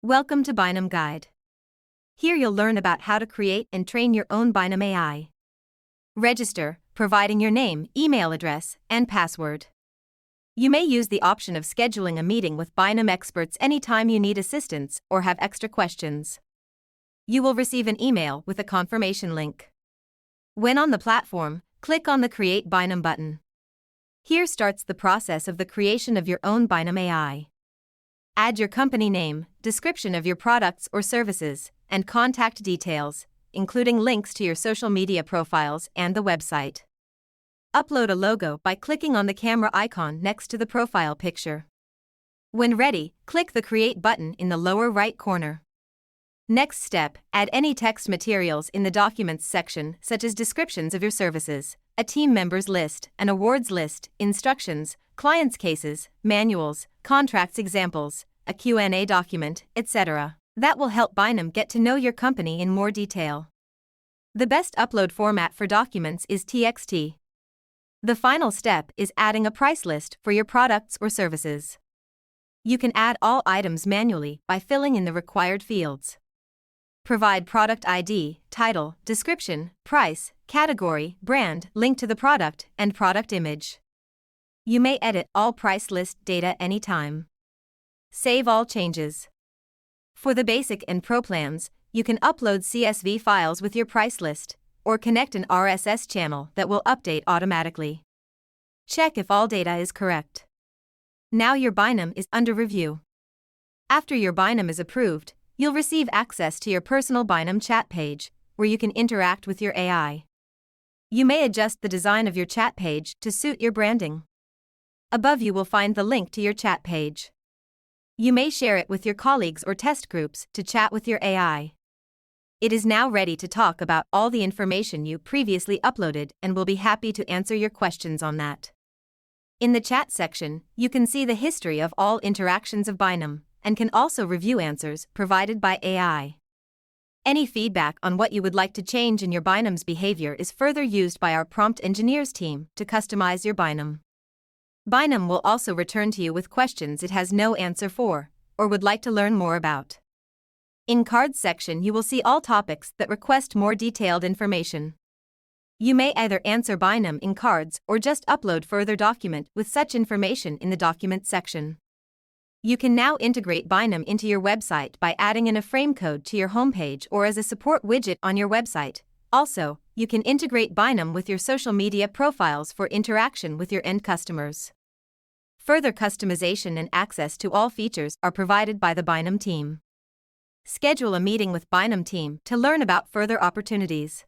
Welcome to Binom Guide. Here you'll learn about how to create and train your own Binom AI. Register, providing your name, email address, and password. You may use the option of scheduling a meeting with Binom experts anytime you need assistance or have extra questions. You will receive an email with a confirmation link. When on the platform, click on the Create Binom button. Here starts the process of the creation of your own Binom AI. Add your company name, description of your products or services, and contact details, including links to your social media profiles and the website. Upload a logo by clicking on the camera icon next to the profile picture. When ready, click the Create button in the lower right corner. Next step, add any text materials in the Documents section, such as descriptions of your services, a team members list, an awards list, instructions, clients' cases, manuals, contracts examples, a Q&A document, etc. That will help Binom get to know your company in more detail. The best upload format for documents is TXT. The final step is adding a price list for your products or services. You can add all items manually by filling in the required fields. Provide product ID, title, description, price, category, brand, link to the product, and product image. You may edit all price list data anytime. Save all changes. For the basic and pro plans, you can upload CSV files with your price list, or connect an RSS channel that will update automatically. Check if all data is correct. Now your Binom is under review. After your Binom is approved, you'll receive access to your personal Binom chat page, where you can interact with your AI. You may adjust the design of your chat page to suit your branding. Above you will find the link to your chat page. You may share it with your colleagues or test groups to chat with your AI. It is now ready to talk about all the information you previously uploaded and will be happy to answer your questions on that. In the chat section, you can see the history of all interactions of Binom, and can also review answers provided by AI. Any feedback on what you would like to change in your Binom's behavior is further used by our prompt engineers team to customize your Binom. Binom will also return to you with questions it has no answer for, or would like to learn more about. In Cards section you will see all topics that request more detailed information. You may either answer Binom in Cards or just upload further document with such information in the Documents section. You can now integrate Binom into your website by adding in a frame code to your homepage or as a support widget on your website. Also, you can integrate Binom with your social media profiles for interaction with your end customers. Further customization and access to all features are provided by the Binom team. Schedule a meeting with Binom team to learn about further opportunities.